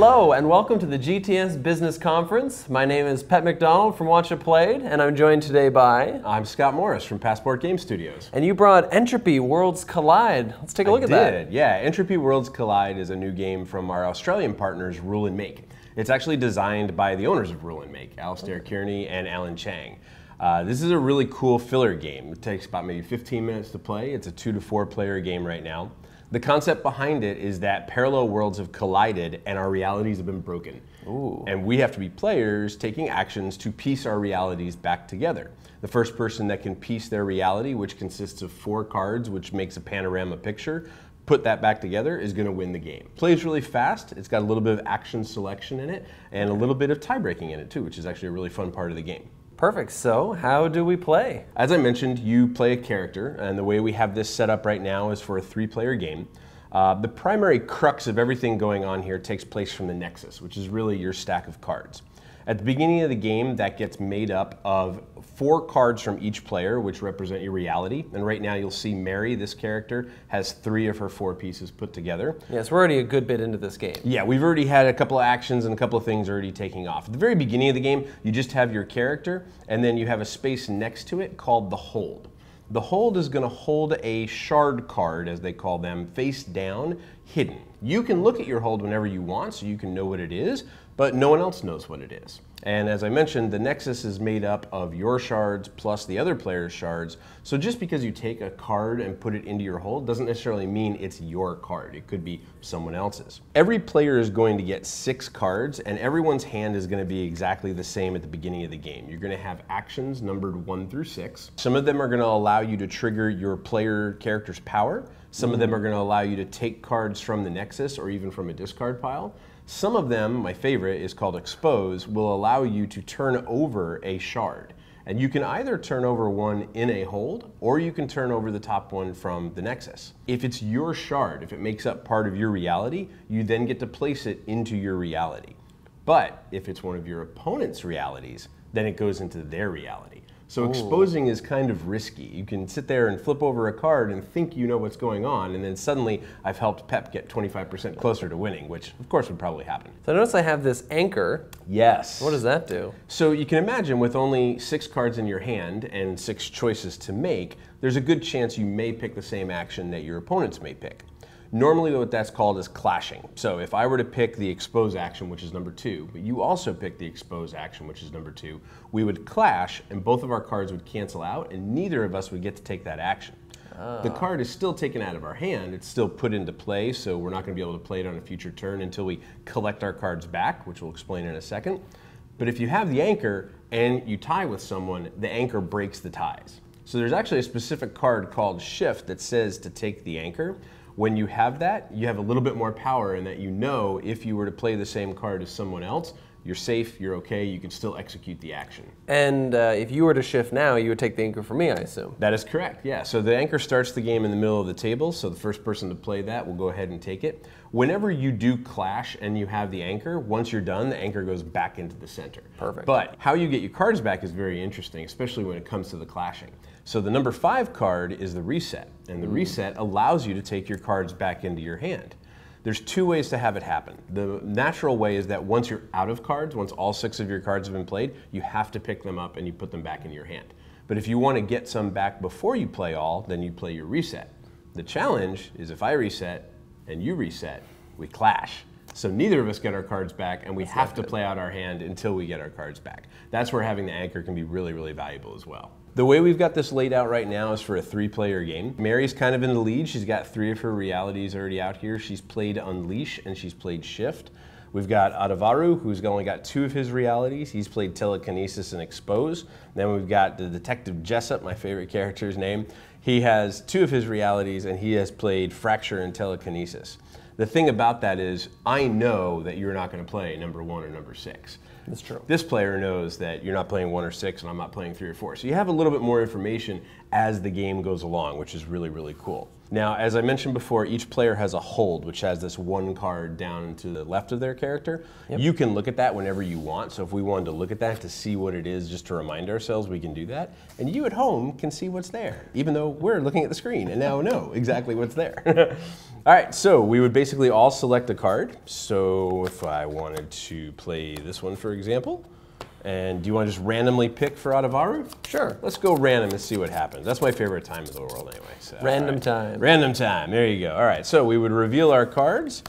Hello and welcome to the GTS Business Conference. My name is Pet McDonald from Watch It Played, and I'm joined today by... I'm Scott Morris from Passport Game Studios. And you brought Entropy Worlds Collide. Let's take a look at that. Yeah, Entropy Worlds Collide is a new game from our Australian partners, Rule and Make. It's actually designed by the owners of Rule and Make, Alistair Kearney and Alan Chang. This is a really cool filler game. It takes about maybe 15 minutes to play. It's a 2 to 4 player game right now. The concept behind it is that parallel worlds have collided and our realities have been broken. Ooh. And we have to be players taking actions to piece our realities back together. The first person that can piece their reality, which consists of 4 cards, which makes a panorama picture, put that back together, is going to win the game. Plays really fast. It's got a little bit of action selection in it and a little bit of tie breaking in it too, which is actually a really fun part of the game. Perfect. So, how do we play? As I mentioned, you play a character, and the way we have this set up right now is for a 3-player game. The primary crux of everything going on here takes place from the Nexus, which is really your stack of cards. At the beginning of the game, that gets made up of 4 cards from each player, which represent your reality. And right now you'll see Mary, this character, has 3 of her 4 pieces put together. Yes, we're already a good bit into this game. Yeah, we've already had a couple of actions and a couple of things already taking off. At the very beginning of the game, you just have your character, and then you have a space next to it called the Hold. The Hold is going to hold a shard card, as they call them, face down, hidden. You can look at your Hold whenever you want, so you can know what it is, but no one else knows what it is. And as I mentioned, the Nexus is made up of your shards plus the other player's shards. So just because you take a card and put it into your Hold doesn't necessarily mean it's your card. It could be someone else's. Every player is going to get 6 cards, and everyone's hand is going to be exactly the same at the beginning of the game. You're going to have actions numbered 1 through 6. Some of them are going to allow you to trigger your player character's power. Some of them are going to allow you to take cards from the Nexus or even from a discard pile. Some of them, my favorite is called Expose, will allow you to turn over a shard. And you can either turn over one in a Hold, or you can turn over the top one from the Nexus. If it's your shard, if it makes up part of your reality, you then get to place it into your reality. But if it's one of your opponent's realities, then it goes into their reality. So exposing is kind of risky. You can sit there and flip over a card and think you know what's going on, and then suddenly I've helped Pep get 25% closer to winning, which of course would probably happen. So notice I have this anchor. Yes. What does that do? So you can imagine with only 6 cards in your hand and 6 choices to make, there's a good chance you may pick the same action that your opponents may pick. Normally what that's called is clashing. So if I were to pick the Expose action, which is number 2, but you also pick the Expose action, which is number 2, we would clash and both of our cards would cancel out and neither of us would get to take that action. The card is still taken out of our hand, it's still put into play, so we're not going to be able to play it on a future turn until we collect our cards back, which we'll explain in a second. But if you have the anchor and you tie with someone, the anchor breaks the ties. So there's actually a specific card called Shift that says to take the anchor. When you have that, you have a little bit more power in that you know if you were to play the same card as someone else, you're safe, you're okay, you can still execute the action. And if you were to shift now, you would take the anchor from me, I assume. That is correct, yeah. So the anchor starts the game in the middle of the table, so the first person to play that will go ahead and take it. Whenever you do clash and you have the anchor, once you're done, the anchor goes back into the center. Perfect. But how you get your cards back is very interesting, especially when it comes to the clashing. So the number 5 card is the Reset, and the Reset allows you to take your cards back into your hand. There's 2 ways to have it happen. The natural way is that once you're out of cards, once all 6 of your cards have been played, you have to pick them up and you put them back in your hand. But if you want to get some back before you play all, then you play your Reset. The challenge is if I reset and you reset, we clash. So neither of us get our cards back and we have to play out our hand until we get our cards back. That's where having the anchor can be really, really valuable as well. The way we've got this laid out right now is for a 3-player game. Mary's kind of in the lead. She's got 3 of her realities already out here. She's played Unleash and she's played Shift. We've got Adavaru, who's only got 2 of his realities. He's played Telekinesis and Expose. Then we've got the Detective Jessup, my favorite character's name. He has 2 of his realities and he has played Fracture and Telekinesis. The thing about that is, I know that you're not going to play number 1 or number 6. That's true. This player knows that you're not playing 1 or 6 and I'm not playing 3 or 4. So you have a little bit more information as the game goes along, which is really, really cool. Now, as I mentioned before, each player has a hold, which has this one card down to the left of their character. Yep. You can look at that whenever you want. So if we wanted to look at that to see what it is, just to remind ourselves, we can do that. And you at home can see what's there, even though we're looking at the screen and now know exactly what's there. All right, so we would basically all select a card. So if I wanted to play this one, for example, and do you want to just randomly pick for Adavaru? Sure. Let's go random and see what happens. That's my favorite time of the world anyway. So, random time. Random time, there you go. All right, so we would reveal our cards.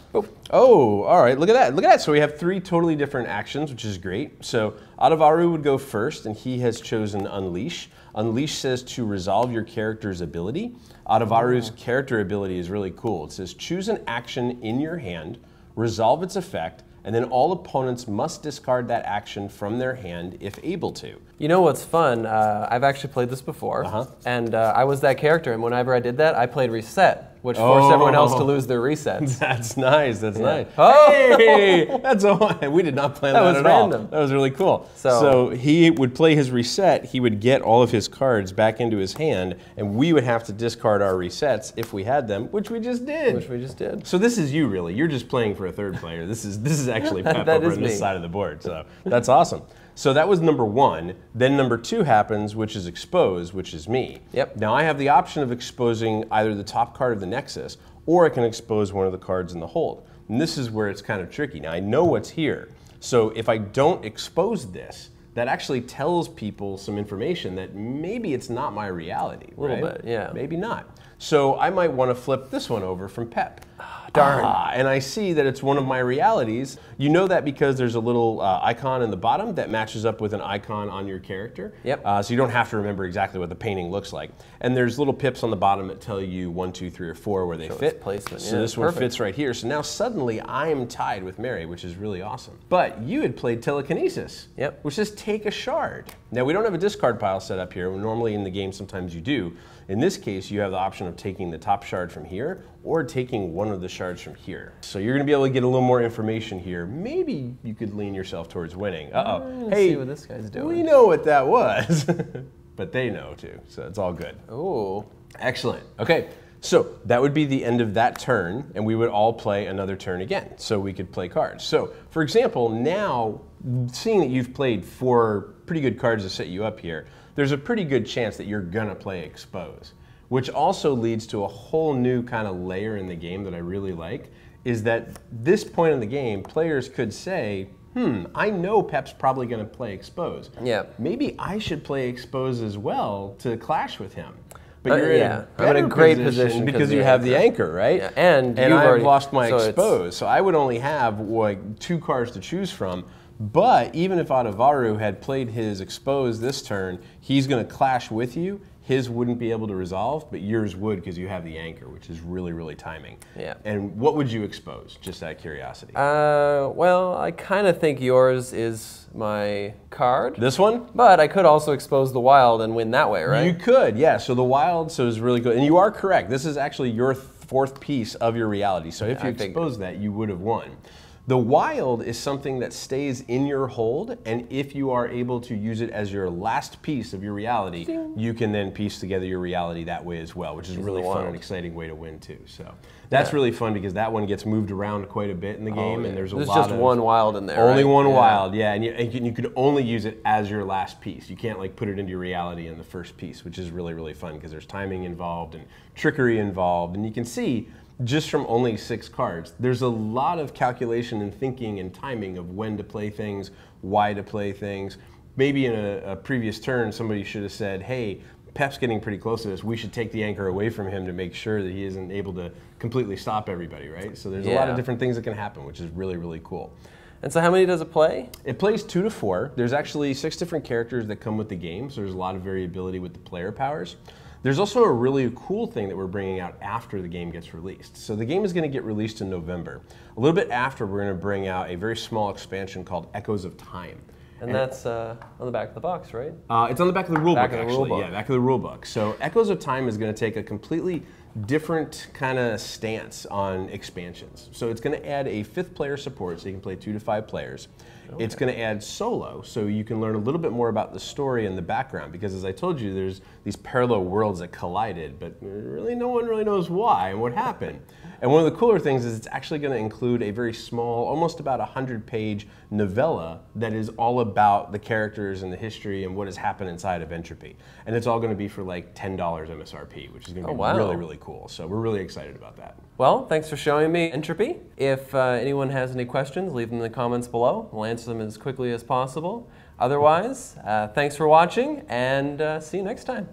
Oh, all right, look at that, look at that. So we have 3 totally different actions, which is great. So Adavaru would go first, and he has chosen Unleash. Unleash says to resolve your character's ability. Adavaru's character ability is really cool. It says choose an action in your hand, resolve its effect, and then all opponents must discard that action from their hand if able to. You know what's fun? I've actually played this before, and I was that character, and whenever I did that, I played Reset, which forced everyone else to lose their resets. That's nice, that's nice. Oh! Hey, that's we did not plan that was at random. all. That was really cool. So he would play his Reset, he would get all of his cards back into his hand, and we would have to discard our resets if we had them, which we just did. So this is you, really. You're just playing for a third player. This is actually Pep over on this side of the board, so that's awesome. So that was number 1. Then number 2 happens, which is Expose, which is me. Yep. Now I have the option of exposing either the top card of the Nexus, or I can expose one of the cards in the hold. And this is where it's kind of tricky. Now I know what's here. So if I don't expose this, that actually tells people some information that maybe it's not my reality. A little bit, yeah. Maybe not. So I might want to flip this one over from Pep. Darn. And I see that it's one of my realities. You know that because there's a little icon in the bottom that matches up with an icon on your character. Yep. So you don't have to remember exactly what the painting looks like. And there's little pips on the bottom that tell you 1, 2, 3, or 4 where they fit. Placement. So this one fits right here. So now suddenly I am tied with Mary, which is really awesome. But you had played Telekinesis, which says take a shard. Now we don't have a discard pile set up here. Normally in the game sometimes you do. In this case, you have the option of taking the top shard from here or taking one of the shards from here. So you're going to be able to get a little more information here. Maybe you could lean yourself towards winning. Hey, see what this guy's doing. We know what that was, but they know too, so it's all good. Oh, excellent. Okay, so that would be the end of that turn, and we would all play another turn again, so we could play cards. So, for example, now, seeing that you've played 4 pretty good cards to set you up here, there's a pretty good chance that you're gonna play Expose, which also leads to a whole new kind of layer in the game that I really like, is that this point in the game, players could say, I know Pep's probably gonna play Expose. Yeah. Maybe I should play Expose as well to clash with him. But you're I'm in a great position because you have the anchor, right? Yeah. And I've lost my Expose, so I would only have like 2 cards to choose from. But even if Adavaru had played his Expose this turn, he's going to clash with you. His wouldn't be able to resolve, but yours would because you have the anchor, which is really, really timing. Yeah. And what would you expose, just out of curiosity? Well, I kind of think yours is my card. This one? But I could also expose the wild and win that way, right? You could, yeah. So the wild is really good. And you are correct. This is actually your 4th piece of your reality. So if you expose that, you would have won. The wild is something that stays in your hold, and if you are able to use it as your last piece of your reality, you can then piece together your reality that way as well, which is a really fun and exciting way to win too. So that's really fun because that one gets moved around quite a bit in the game, and there's just one wild in there. Only one wild, yeah, and you could only use it as your last piece. You can't like put it into your reality in the first piece, which is really, really fun because there's timing involved and trickery involved, and you can see just from only 6 cards, there's a lot of calculation and thinking and timing of when to play things, why to play things. Maybe in a previous turn, somebody should have said, hey, Pep's getting pretty close to this. We should take the anchor away from him to make sure that he isn't able to completely stop everybody, right? So there's a lot of different things that can happen, which is really, really cool. And so how many does it play? It plays 2 to 4. There's actually 6 different characters that come with the game, so there's a lot of variability with the player powers. There's also a really cool thing that we're bringing out after the game gets released. So the game is going to get released in November. A little bit after, we're going to bring out a very small expansion called Echoes of Time. And that's on the back of the box, right? It's on the back of the rule book, of the actually. rule book. Yeah, back of the rule book. So Echoes of Time is going to take a completely different kind of stance on expansions. So it's going to add a 5th player support, so you can play 2 to 5 players. Okay. It's going to add solo, so you can learn a little bit more about the story and the background, because as I told you, there's these parallel worlds that collided, but really no one really knows why and what happened. And one of the cooler things is it's actually going to include a very small, almost about 100-page novella that is all about the characters and the history and what has happened inside of Entropy. And it's all going to be for like $10 MSRP, which is going to be really, really cool. So we're really excited about that. Well, thanks for showing me Entropy. If anyone has any questions, leave them in the comments below. We'll answer them as quickly as possible. Otherwise, thanks for watching, and see you next time.